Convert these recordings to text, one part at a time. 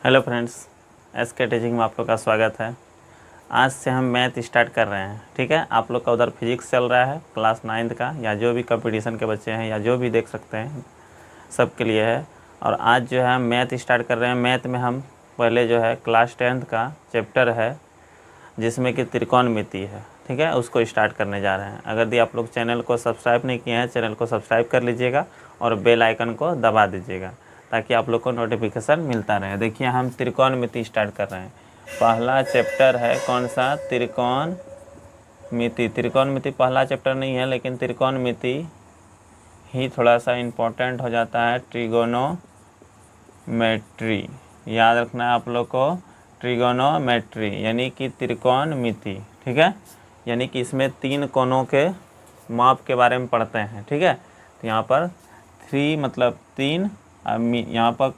Hello friends, SK teaching में आप लोग का स्वागत है। आज से हम मैथ स्टार्ट कर रहे हैं। ठीक है, आप लोग का उधर फिजिक्स चल रहा है क्लास 9 का, या जो भी कंपटीशन के बच्चे हैं या जो भी देख सकते हैं, सबके लिए है। और आज जो है हम मैथ स्टार्ट कर रहे हैं। मैथ में हम पहले जो है क्लास 10th का चैप्टर है जिसमें कि त्रिकोणमिति है। ठीक है, उसको स्टार्ट करने जा रहे हैं। अगर यदि आप लोग चैनल को सब्सक्राइब नहीं किए हैं, चैनल को सब्सक्राइब कर लीजिएगा और बेल आइकन को दबा दीजिएगा ताकि आप लोग को नोटिफिकेशन मिलता रहे। देखिए, हम त्रिकोणमिति स्टार्ट कर रहे हैं। पहला चैप्टर है कौन सा? त्रिकोणमिति। त्रिकोणमिति पहला चैप्टर नहीं है, लेकिन त्रिकोणमिति ही थोड़ा सा इम्पोर्टेंट हो जाता है। ट्रिगोनोमेट्री याद रखना है आप लोग को। ट्रिगोनोमेट्री यानी कि त्रिकोणमिति। ठीक है, यानी कि इसमें 3 कोणों के माप के बारे में पढ़ते हैं। ठीक है, तो यहाँ पर 3 मतलब 3, यहाँ पर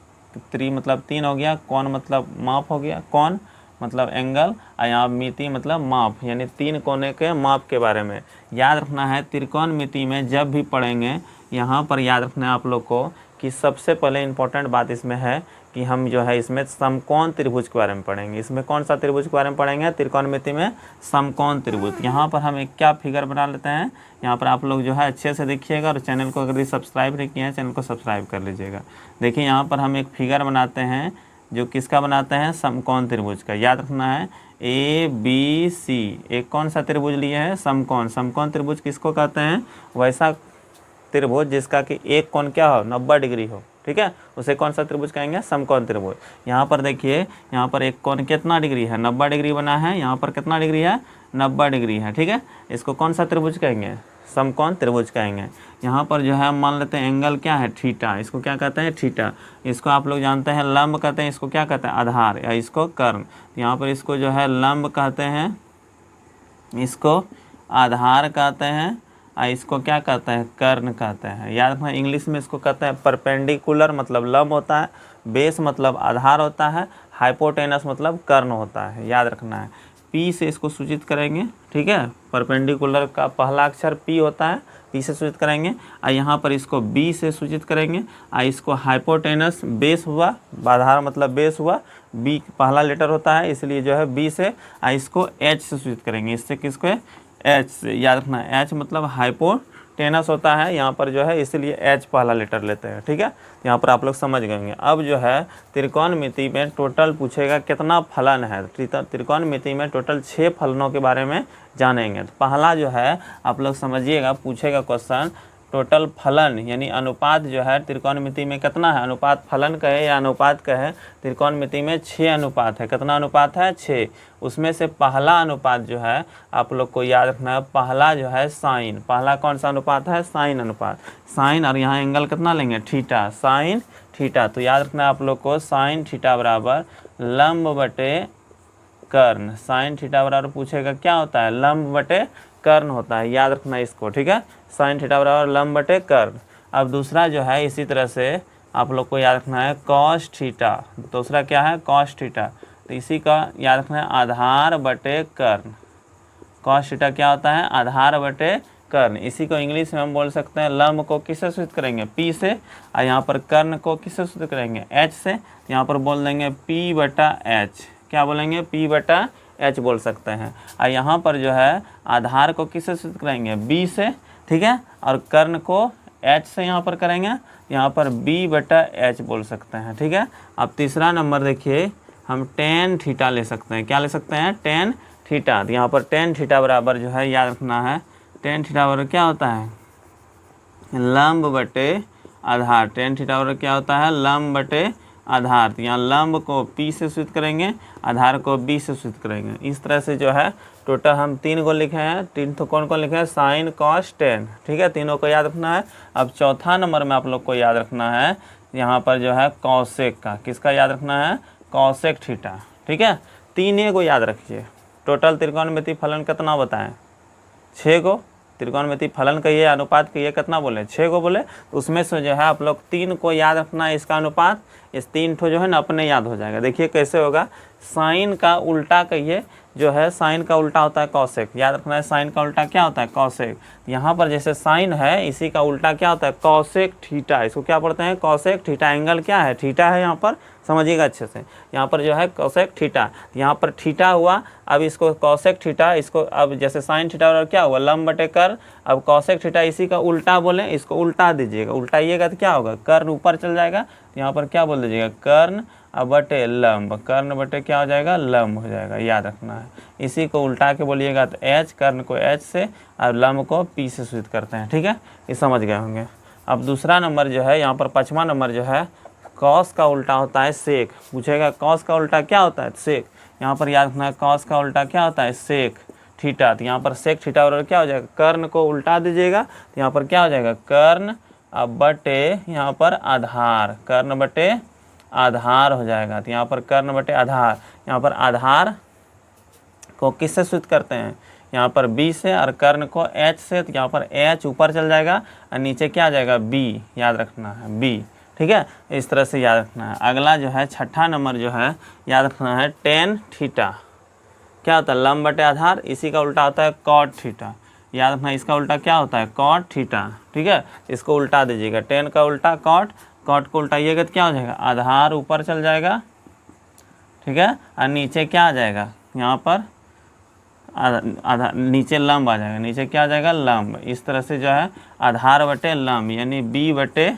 3 मतलब 3 हो गया, कोण मतलब माप हो गया, कोण मतलब एंगल, और यहाँ मिति मतलब माप, यानी 3 कोने के माप के बारे में याद रखना है। त्रिकोणमिति में जब भी पढ़ेंगे, यहाँ पर याद रखना है आप लोग को कि सबसे पहले इम्पोर्टेंट बात इसमें है कि हम जो है इसमें समकोण त्रिभुज के बारे में पढ़ेंगे। इसमें कौन सा त्रिभुज के बारे में पढ़ेंगे? त्रिकोणमिति में समकोण त्रिभुज। यहाँ पर हम एक क्या फिगर बना लेते हैं, यहाँ पर आप लोग जो है अच्छे से देखिएगा, और चैनल को अगर सब्सक्राइब नहीं किए हैं, चैनल को सब्सक्राइब कर लीजिएगा। देखिए, यहाँ पर हम एक फिगर बनाते हैं जो किसका बनाते हैं? समकोण त्रिभुज का। याद रखना है ABC। एक कौन सा त्रिभुज लिए है? समकोण। समकोण त्रिभुज किसको कहते हैं? वैसा त्रिभुज जिसका कि एक कोण क्या हो? 90 डिग्री हो। ठीक है, उसे कौन सा त्रिभुज कहेंगे? समकोण त्रिभुज। यहाँ पर देखिए, यहाँ पर एक कोण कितना डिग्री है? 90 डिग्री बना है। यहाँ पर कितना डिग्री है? 90 डिग्री है। ठीक है, इसको कौन सा त्रिभुज कहेंगे? समकोण त्रिभुज कहेंगे। यहाँ पर जो है मान लेते हैं एंगल क्या है? थीटा। इसको क्या कहते हैं? थीटा। इसको आप लोग जानते हैं लंब कहते हैं। इसको क्या कहते हैं? आधार, या इसको कर्ण। यहाँ पर इसको जो है लंब कहते हैं, इसको आधार कहते हैं, और इसको क्या कहते हैं? कर्ण कहते हैं। याद रखना, इंग्लिश में इसको कहते हैं परपेंडिकुलर मतलब लंब होता है, बेस मतलब आधार होता है, हाइपोटेनस मतलब कर्ण होता है। याद रखना है, पी से इसको सूचित करेंगे। ठीक है, परपेंडिकुलर का पहला अक्षर पी होता है, पी से सूचित करेंगे, और यहाँ पर इसको बी से सूचित करेंगे, और इसको हाइपोटेनस बेस हुआ, आधार मतलब बेस हुआ, बी पहला लेटर होता है, इसलिए जो है बी से, और इसको एच से सूचित करेंगे। इससे किसको? एच से। याद रखना है, एच मतलब हाइपोटेनस होता है यहाँ पर जो है, इसलिए एच पहला लेटर लेते हैं। ठीक है, यहाँ पर आप लोग समझ गएंगे। अब जो है त्रिकोणमिति में टोटल पूछेगा कितना फलन है। त्रिकोणमिति में टोटल 6 फलनों के बारे में जानेंगे। तो पहला जो है आप लोग समझिएगा, पूछेगा क्वेश्चन, टोटल फलन यानी अनुपात जो है त्रिकोणमिति में कितना है? अनुपात फलन कहे या अनुपात कहे, त्रिकोणमिति में 6 अनुपात है। कितना अनुपात है? 6। उसमें से पहला अनुपात जो है आप लोग को याद रखना है, पहला जो है साइन। पहला कौन सा अनुपात है? साइन अनुपात। साइन, और यहाँ एंगल कितना लेंगे? थीटा। Sine theta. तो याद रखना है आप लोग को, साइन थीटा बराबर लंब बटे कर्ण। साइन थीटा बराबर पूछेगा क्या होता है? लंब बटे कर्ण होता है। याद रखना इसको। ठीक है, साइन थीटा बराबर लंब बटे कर्ण। अब दूसरा जो है इसी तरह से आप लोग को याद रखना है कॉस थीटा। दूसरा क्या है? Cos theta. तो इसी का याद रखना है आधार बटे कर्ण। कॉस थीटा क्या होता है? आधार बटे कर्ण। इसी को इंग्लिश में हम बोल सकते हैं, लंब को किससे सूचित करेंगे? पी से, और यहाँ पर कर्ण को किससे सूचित करेंगे? एच से। यहाँ पर बोल देंगे पी बटा एच। क्या बोलेंगे? पी बटा एच बोल सकते हैं। और यहाँ पर जो है आधार को किससे सूचित करेंगे? बी से। ठीक है, और कर्ण को एच से यहाँ पर करेंगे, यहाँ पर बी बटा एच बोल सकते हैं। ठीक है, अब तीसरा नंबर देखिए, हम टेन थीटा ले सकते हैं। क्या ले सकते हैं? Tan theta. तो यहाँ पर टेन थीटा बराबर जो है याद रखना है, टेन थीटा बराबर क्या होता है? लंब बटे आधार। टेन थीटा बराबर क्या होता है? लंब बटे आधार। तो यहाँ लंब को P से सूचित करेंगे, आधार को B से सूचित करेंगे। इस तरह से जो है टोटल हम 3 को लिखे हैं। 3 तो कौन कौन लिखे हैं? Sine cos tan. ठीक है, तीनों को याद रखना है। अब चौथा नंबर में आप लोग को याद रखना है, यहाँ पर जो है कौसेक का। किसका याद रखना है? कौसेक थीटा। ठीक है, 3 को याद रखिए। टोटल त्रिकोणमिति फलन कितना बताएं? 6 को। त्रिकोणमिति फलन कहिए, अनुपात कहिए, कितना बोले? 6 को बोले। तो उसमें से जो है आप लोग 3 को याद रखना है। इसका अनुपात, इस 3 ठो जो है ना अपने याद हो जाएगा। देखिए कैसे होगा, साइन का उल्टा कहिए, जो है साइन का उल्टा होता है कॉसेक, याद रखना है साइन का उल्टा क्या होता है कॉसेक। यहाँ पर जैसे साइन है इसी का उल्टा क्या होता है कॉसेक थीटा, इसको क्या पढ़ते हैं कॉसेक थीटा। एंगल क्या है थीटा है, यहाँ पर समझिएगा अच्छे से, यहाँ पर जो है कॉसेक थीटा, यहाँ पर थीटा हुआ, अब इसको कॉसेक थीटा, इसको अब जैसे साइन थीटा और क्या हुआ लंब बटे कर, अब कॉसेक थीटा इसी का उल्टा बोले, इसको उल्टा दीजिएगा, उल्टाइएगा तो क्या होगा कर्ण ऊपर चल जाएगा, तो यहाँ पर क्या बोल दीजिएगा कर्ण अब बटे लंब, कर्ण बटे क्या हो जाएगा लंब हो जाएगा, याद रखना है। इसी को उल्टा के बोलिएगा तो एच, कर्ण को एच से और लंब को पी से सूचित करते हैं, ठीक है, ये समझ गए होंगे। अब दूसरा नंबर जो है यहाँ पर 5वां नंबर जो है कॉस का उल्टा होता है सेक, पूछेगा कॉस का उल्टा क्या होता है सेक, यहाँ पर याद रखना है कॉस का उल्टा क्या होता है सेक थीटा, तो यहाँ पर सेक थीटा और क्या हो जाएगा कर्ण को उल्टा दीजिएगा, तो यहाँ पर क्या हो जाएगा कर्ण अब बटे यहाँ पर आधार, कर्ण बटे आधार हो जाएगा, तो यहाँ पर कर्ण बटे आधार, यहाँ पर आधार को किससे सूचित करते हैं यहाँ पर b से और कर्ण को h से, तो यहाँ पर h ऊपर चल जाएगा और नीचे क्या आ जाएगा b, याद रखना है b, ठीक है, इस तरह से याद रखना है। अगला जो है 6ठा नंबर जो है याद रखना है टेन थीटा, क्या होता है लंब बटे आधार, इसी का उल्टा होता है कॉट थीटा, याद रखना इसका उल्टा क्या होता है कॉट थीटा, ठीक है, इसको उल्टा दीजिएगा, टेन का उल्टा कॉट, कॉट को उल्टाइएगा तो क्या हो जाएगा आधार ऊपर चल जाएगा, ठीक है, और नीचे क्या आ जाएगा यहाँ पर आधार, नीचे लंब आ जाएगा, नीचे क्या आ जाएगा लंब, इस तरह से जो है आधार बटे लंब यानी b बटे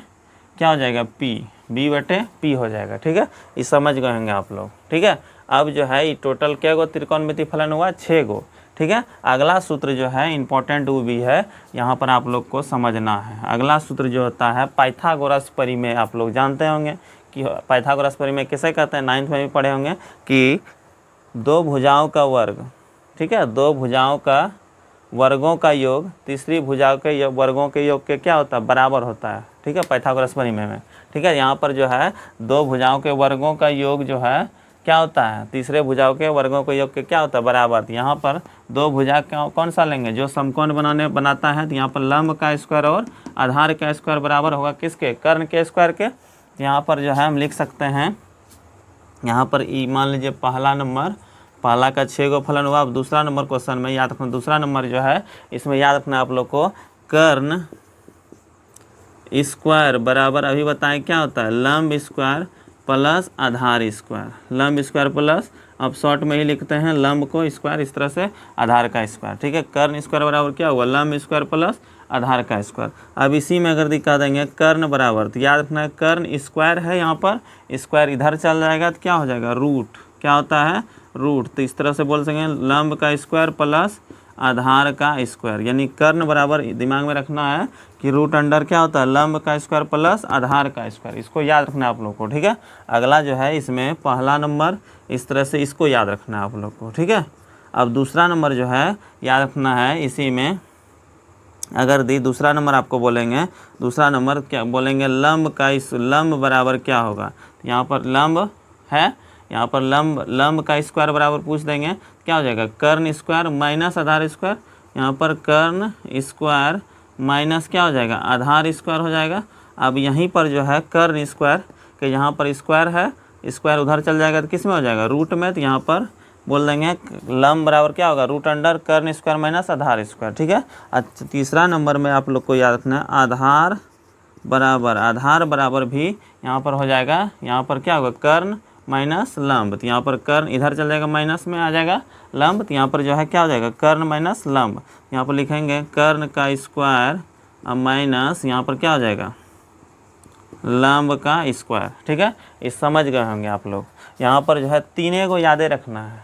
क्या हो जाएगा p, b बटे p हो जाएगा, ठीक है, ये समझ गए होंगे आप लोग, ठीक है। अब जो है ये टोटल क्या गो त्रिकोणमिति फलन हुआ 6 गो, ठीक है। अगला सूत्र जो है इंपॉर्टेंट वो भी है, यहाँ पर आप लोग को समझना है। अगला सूत्र जो होता है पाइथागोरस परिमेय, आप लोग जानते होंगे कि पाइथागोरस परिमेय किसे कहते हैं, 9th में भी पढ़े होंगे कि दो भुजाओं का वर्ग, ठीक है, दो भुजाओं का वर्गों का योग तीसरी भुजाओं के वर्गों के योग के क्या होता है बराबर होता है, ठीक है, पाइथागोरस परिमेय में, ठीक है। यहाँ पर जो है दो भुजाओं के वर्गों का योग जो है क्या होता है तीसरे भुजाओं के वर्गों के योग के क्या होता है बराबर। यहाँ पर दो भुजा कौन सा लेंगे जो समकोण बनाता है, तो यहाँ पर लंब का स्क्वायर और आधार का स्क्वायर बराबर होगा किसके कर्ण के स्क्वायर के। यहाँ पर जो है हम लिख सकते हैं, यहाँ पर ई मान लीजिए पहला नंबर, पहला का 6 गो फलन हुआ। अब दूसरा नंबर क्वेश्चन में याद रखना, दूसरा नंबर जो है इसमें याद रखना आप लोग को कर्ण स्क्वायर बराबर, अभी बताएं क्या होता है लंब स्क्वायर प्लस आधार स्क्वायर, लंब स्क्वायर प्लस, अब शॉर्ट में ही लिखते हैं लंब को स्क्वायर, इस तरह से आधार का स्क्वायर, ठीक है। कर्ण स्क्वायर बराबर क्या हुआ लंब स्क्वायर प्लस आधार का स्क्वायर। अब इसी में अगर दिखा देंगे कर्ण बराबर, तो याद रखना है कर्ण स्क्वायर है, यहाँ पर स्क्वायर इधर चल जाएगा तो क्या हो जाएगा रूट, क्या होता है रूट, तो इस तरह से बोल सकेंगे लंब का स्क्वायर प्लस आधार का स्क्वायर, यानी कर्ण बराबर दिमाग में रखना है कि रूट अंडर क्या होता है लंब का स्क्वायर प्लस आधार का स्क्वायर, इसको याद रखना है आप लोग को, ठीक है। अगला जो है इसमें पहला नंबर, इस तरह से इसको याद रखना है आप लोग को, ठीक है। अब दूसरा नंबर जो है याद रखना है, इसी में अगर दूसरा नंबर आपको बोलेंगे, दूसरा नंबर क्या बोलेंगे लंब का लंब बराबर क्या होगा, यहाँ पर लंब है, यहाँ पर लंब का स्क्वायर बराबर पूछ देंगे क्या हो जाएगा कर्ण स्क्वायर माइनस आधार स्क्वायर, यहाँ पर कर्ण स्क्वायर माइनस क्या हो जाएगा आधार स्क्वायर हो जाएगा। अब यहीं पर जो है कर्ण स्क्वायर के यहाँ पर स्क्वायर है, स्क्वायर उधर चल जाएगा तो किस में हो जाएगा रूट में, तो यहाँ पर बोल देंगे लंब बराबर क्या होगा रूट अंडर कर्ण स्क्वायर माइनस आधार स्क्वायर, ठीक है। अच्छा तीसरा नंबर में आप लोग को याद रखना है आधार बराबर भी यहाँ पर हो जाएगा, यहाँ पर क्या होगा कर्ण माइनस लंब, तो यहाँ पर कर्ण इधर चल जाएगा माइनस में आ जाएगा लंब, तो यहाँ पर जो है क्या हो जाएगा कर्ण माइनस लंब, यहाँ पर लिखेंगे कर्ण का स्क्वायर माइनस यहाँ पर क्या हो जाएगा लंब का स्क्वायर, ठीक है। इस समझ गए होंगे आप लोग। यहाँ पर जो है तीनों को यादें रखना है,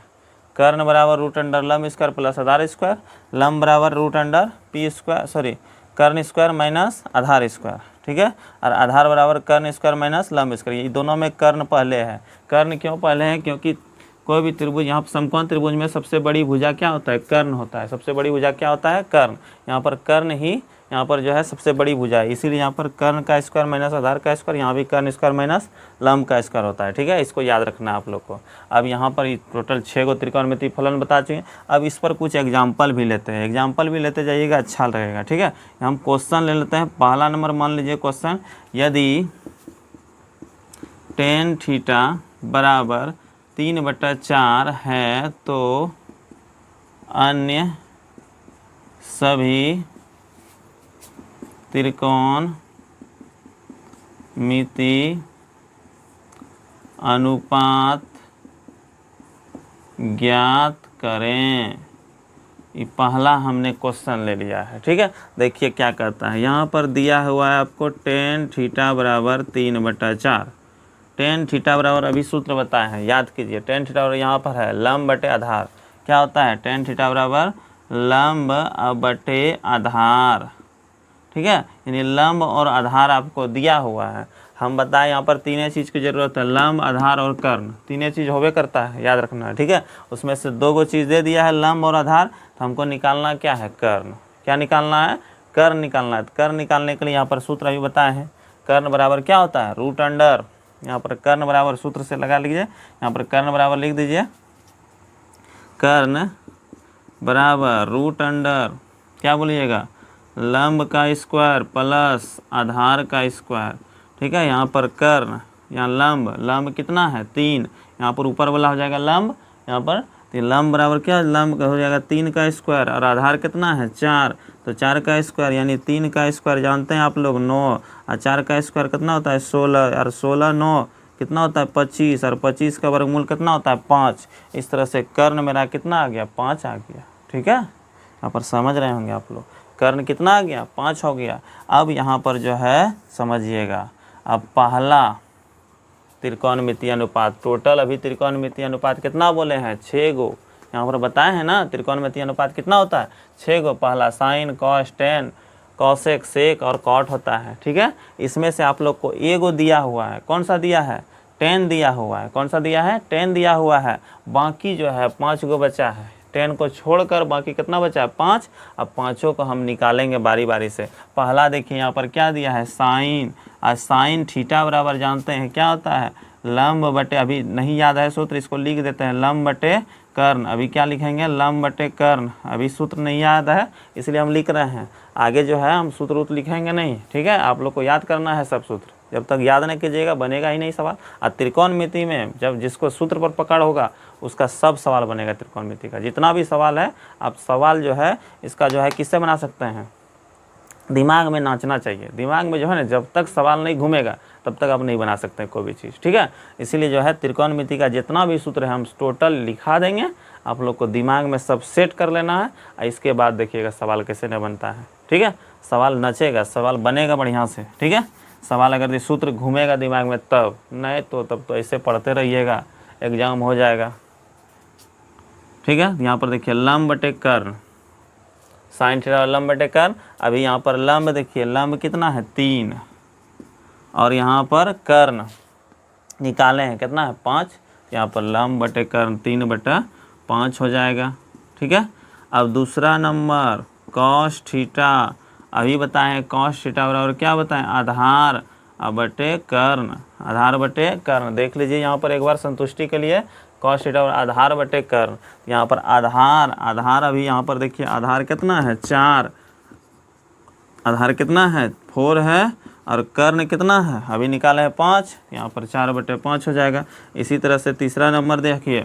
कर्ण बराबर रूट अंडर लंब स्क्वायर प्लस आधार स्क्वायर, लंब बराबर root under P square sorry कर्ण स्क्वायर माइनस आधार स्क्वायर, ठीक है। और आधार बराबर कर्ण स्क्वायर माइनस लंब स्क्वायर, ये दोनों में कर्ण पहले है। कर्ण क्यों पहले है, क्योंकि कोई भी त्रिभुज यहाँ समकोण त्रिभुज में सबसे बड़ी भुजा क्या होता है कर्ण होता है, सबसे बड़ी भुजा क्या होता है कर्ण, यहाँ पर कर्ण ही यहाँ पर जो है सबसे बड़ी भुजा है, इसीलिए यहाँ पर कर्ण का स्क्वायर माइनस आधार का स्क्वायर, यहाँ भी कर्ण स्क्वायर माइनस लंब का स्क्वायर होता है, ठीक है। इसको याद रखना है आप लोग को। अब यहाँ पर टोटल 6 गो त्रिकोणमिति फलन बता चुके हैं। अब इस पर कुछ एग्जाम्पल भी लेते हैं, एग्जाम्पल भी लेते जाइएगा अच्छा रहेगा, ठीक है। हम क्वेश्चन ले लेते हैं। पहला नंबर मान लीजिए क्वेश्चन, यदि tan थीटा बराबर 3/4 है तो अन्य सभी त्रिकोणमिति अनुपात ज्ञात करें। ये पहला हमने क्वेश्चन ले लिया है, ठीक है। देखिए क्या करता है, यहाँ पर दिया हुआ है आपको टेन थीटा बराबर 3/4। टेन थीटा बराबर अभी सूत्र बताए हैं, याद कीजिए। टेन थीटा बराबर यहाँ पर है लंब बटे आधार। क्या होता है, टेन थीटा बराबर लंब बटे आधार, ठीक है। यानी लंब और आधार आपको दिया हुआ है। हम बताएं यहाँ पर तीनों चीज़ की ज़रूरत है, लंब आधार और कर्ण, तीनों चीज़ होवे करता है, याद रखना है, ठीक है। उसमें से 2 गो चीज़ दे दिया है, लंब और आधार, तो हमको निकालना क्या है, कर्ण। क्या निकालना है, कर्ण निकालना है। कर्ण निकालने के लिए यहाँ पर सूत्र अभी बताए हैं। कर्ण बराबर क्या होता है, रूट अंडर, यहाँ पर कर्ण बराबर सूत्र से लगा लीजिए। यहाँ पर कर्ण बराबर लिख दीजिए, कर्ण बराबर रूट अंडर क्या बोलिएगा, लंब का स्क्वायर प्लस आधार का स्क्वायर, ठीक है। यहाँ पर कर्ण, यहाँ लंब, लंब कितना है 3, यहाँ पर ऊपर वाला हो जाएगा लंब, यहाँ पर तो लंब बराबर क्या, लंब का हो जाएगा 3 का स्क्वायर, और आधार कितना है 4, तो 4 का स्क्वायर यानी 3 का स्क्वायर जानते हैं आप लोग 9, और 4 का स्क्वायर कितना होता है 16, और 16 9 कितना होता है 25, और 25 का वर्गमूल कितना होता है 5। इस तरह से कर्ण मेरा कितना आ गया, 5 आ गया, ठीक है। यहाँ पर समझ रहे होंगे आप लोग, कर्ण कितना आ गया, 5 हो गया। अब यहाँ पर जो है समझिएगा, अब पहला त्रिकोणमितीय अनुपात, टोटल अभी त्रिकोणमितीय अनुपात कितना बोले हैं, 6 गो। यहाँ पर बताए हैं ना, त्रिकोणमितीय अनुपात कितना होता है, 6 गो। पहला साइन, कॉस, टेन, कॉसेक, सेक और कॉट होता है, ठीक है। इसमें से आप लोग को एगो दिया हुआ है, कौन सा दिया है, टेन दिया हुआ है। कौन सा दिया है, टेन दिया हुआ है। बाकी जो है 5 गो बचा है, 10 को छोड़कर बाकी कितना बचा है, 5। अब पाँचों को हम निकालेंगे बारी बारी से। पहला देखिए यहाँ पर क्या दिया है, साइन, और साइन थीटा बराबर जानते हैं क्या होता है, लंब बटे, अभी नहीं याद है सूत्र, इसको लिख देते हैं, लंब बटे कर्ण। अभी क्या लिखेंगे, लंब बटे कर्ण। अभी सूत्र नहीं याद है इसलिए हम लिख रहे हैं, आगे जो है हम सूत्र लिखेंगे नहीं, ठीक है। आप लोग को याद करना है सब सूत्र, जब तक याद नहीं कीजिएगा बनेगा ही नहीं सवाल। और त्रिकोणमिति में जब जिसको सूत्र पर पकड़ होगा उसका सब सवाल बनेगा, त्रिकोणमिति का जितना भी सवाल है। आप सवाल जो है इसका जो है किससे बना सकते हैं, दिमाग में नाचना चाहिए। दिमाग में जो है ना, जब तक सवाल नहीं घूमेगा तब तक आप नहीं बना सकते कोई भी चीज़, ठीक है। इसीलिए जो है त्रिकोणमिति का जितना भी सूत्र है हम टोटल लिखा देंगे, आप लोग को दिमाग में सब सेट कर लेना है। और इसके बाद देखिएगा सवाल कैसे नहीं बनता है, ठीक है। सवाल नचेगा, सवाल बनेगा बढ़िया से, ठीक है। सवाल अगर ये सूत्र घूमेगा दिमाग में तब, नहीं तो तब तो ऐसे पढ़ते रहिएगा, एग्जाम हो जाएगा, ठीक है। यहाँ पर देखिए लंब बटे कर्ण, साइन थीटा लंब बटे कर्ण। अभी यहाँ पर लंब देखिए, लंब कितना है 3, और यहाँ पर कर्ण निकाले हैं कितना है 5। यहाँ पर लंब बटे कर्ण 3/5 हो जाएगा, ठीक है। अब दूसरा नंबर कॉस थीटा, अभी बताए हैं कॉस थीटा बराबर क्या बताएं, आधार बटे कर्ण, आधार बटे कर्ण। देख लीजिए यहाँ पर एक बार संतुष्टि के लिए, कॉस थीटा और आधार बटे कर्ण। यहाँ पर आधार, आधार अभी यहाँ पर देखिए आधार कितना है 4, आधार कितना है 4 है, और कर्ण कितना है अभी निकाले हैं 5, यहाँ पर 4/5 हो जाएगा। इसी तरह से तीसरा नंबर देखिए,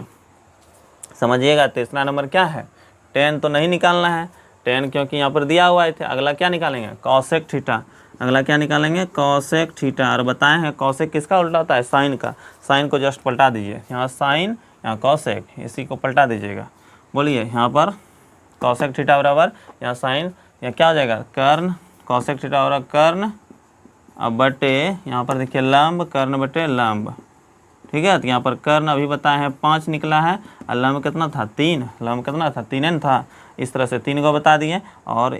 समझिएगा तीसरा नंबर क्या है, 10 तो नहीं निकालना है, 10 क्योंकि यहाँ पर दिया हुआ है। अगला क्या निकालेंगे, कॉसेक थीटा। अगला क्या निकालेंगे, कॉसेक थीटा। और बताए हैं कॉसेक किसका उल्टा होता है, साइन का। साइन को जस्ट पलटा दीजिए, यहाँ साइन यहाँ कॉसेक, इसी को पलटा दीजिएगा। बोलिए यहाँ पर कॉसेक थीटा बराबर यहाँ साइन, यहाँ क्या हो जाएगा कर्ण, कॉसेक थीटा बराबर कर्ण अब बटे यहाँ पर देखिए लंब, कर्ण बटे लंब, ठीक है। तो यहाँ पर कर्ण अभी बताए हैं 5 निकला है, और लंब कितना था 3, लंब कितना था 3 था। इस तरह से 3 गो बता दिए, और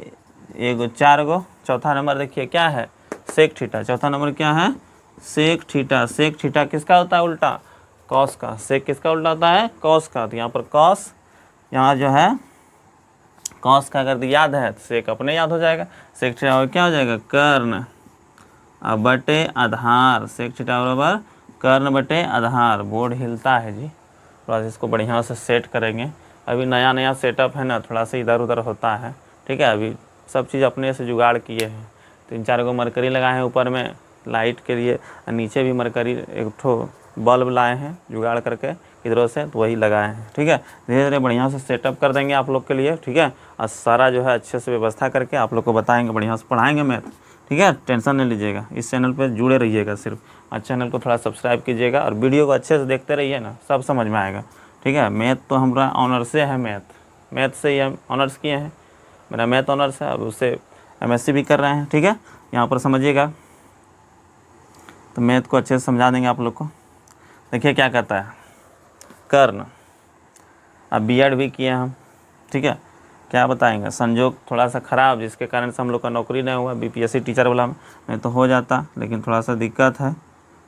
4 गो। चौथा नंबर देखिए क्या है, सेक थीटा। चौथा नंबर क्या है, सेक थीटा। सेक थीटा किसका होता है उल्टा, कॉस का। सेक किसका उल्टा होता है, कॉस का। तो यहाँ पर कॉस, यहाँ जो है कॉस का अगर याद है तो सेक अपने याद हो जाएगा। सेक थीटा और क्या हो जाएगा, कर्ण अब बटे आधार। सेक थीटा बराबर कर्ण बटे आधार। बोर्ड हिलता है जी, थोड़ा सा इसको बढ़िया से सेट करेंगे। अभी नया नया सेटअप है ना, थोड़ा सा इधर उधर होता है, ठीक है। अभी सब चीज़ अपने से जुगाड़ किए हैं। 3-4 गो मरकरी लगाए हैं ऊपर में लाइट के लिए, नीचे भी मरकरी एक ठो बल्ब लाए हैं जुगाड़ करके किधरों से, तो वही लगाए हैं। ठीक है, धीरे धीरे बढ़िया से सेटअप कर देंगे आप लोग के लिए। ठीक है, और सारा जो है अच्छे से व्यवस्था करके आप लोग को बताएंगे, बढ़िया से पढ़ाएंगे मैथ। ठीक है, टेंशन नहीं लीजिएगा, इस चैनल पे जुड़े रहिएगा सिर्फ, और चैनल को थोड़ा सब्सक्राइब कीजिएगा और वीडियो को अच्छे से देखते रहिए ना, सब समझ में आएगा। ठीक है, मैथ तो हमारा ऑनर्स से है, मैथ से ही हम ऑनर्स किए हैं, मेरा मैथ ऑनर्स है, अब उससे MSc भी कर रहे हैं। ठीक है, यहाँ पर समझिएगा, तो मैथ को अच्छे से समझा देंगे आप लोग को। देखिए क्या कहता है, कर्ण, अब B.Ed भी किए हम। ठीक है, क्या बताएंगे, संजोग थोड़ा सा ख़राब जिसके कारण से हम लोग का नौकरी नहीं हुआ BPSC टीचर वाला में, नहीं तो हो जाता, लेकिन थोड़ा सा दिक्कत है,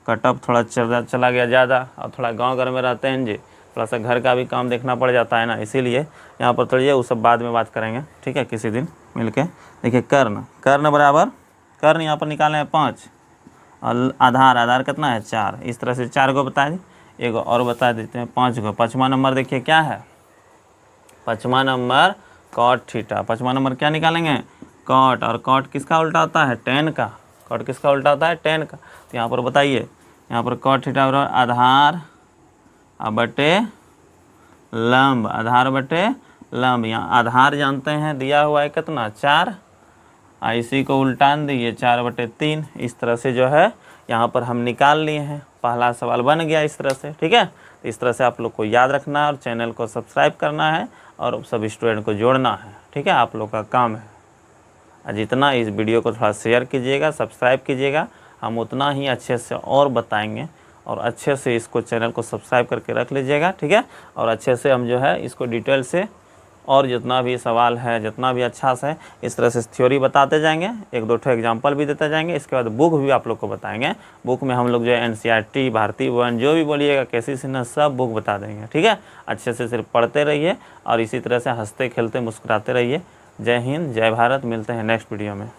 कटअप थोड़ा चला गया ज़्यादा, और थोड़ा गांव घर में रहते हैं जी, थोड़ा सा घर का भी काम देखना पड़ जाता है ना, इसीलिए यहाँ पर चलिए वो सब बाद में बात करेंगे। ठीक है, किसी दिन मिल के। देखिए कर्ण बराबर, कर्ण यहाँ पर निकाले हैं 5, और आधार कितना है 4, इस तरह से 4 को बता दी, एक और बता देते हैं 5 को। 5वां नंबर देखिए क्या है, 5वां नंबर कॉट थीटा। 5वां नंबर क्या निकालेंगे, कॉट, और कॉट किसका उल्टा होता है, tan का, कॉट किसका उल्टा होता है, tan का। तो यहाँ पर बताइए, यहाँ पर कॉट थीटा बराबर आधार बटे लंब, आधार बटे लंब। यहाँ आधार जानते हैं दिया हुआ है कितना 4, इसी को उल्टान दिए 4/3, इस तरह से जो है यहाँ पर हम निकाल लिए हैं। पहला सवाल बन गया इस तरह से। ठीक है, तो इस तरह से आप लोग को याद रखना है और चैनल को सब्सक्राइब करना है और सब स्टूडेंट को जोड़ना है। ठीक है, आप लोग का काम है। जितना इस वीडियो को थोड़ा शेयर कीजिएगा, सब्सक्राइब कीजिएगा, हम उतना ही अच्छे से और बताएंगे, और अच्छे से इसको चैनल को सब्सक्राइब करके रख लीजिएगा। ठीक है, और अच्छे से हम जो है इसको डिटेल से, और जितना भी सवाल है, जितना भी अच्छा से इस तरह से थ्योरी बताते जाएंगे, 1-2 एग्जाम्पल भी देते जाएंगे। इसके बाद बुक भी आप लोग को बताएंगे। बुक में हम लोग जो है NCERT, भारतीय वन, जो भी बोलिएगा, कैसी सिन्हा, सब बुक बता देंगे। ठीक है, अच्छे से सिर्फ पढ़ते रहिए और इसी तरह से हंसते खेलते मुस्कुराते रहिए। जय हिंद, जय भारत, मिलते हैं नेक्स्ट वीडियो में।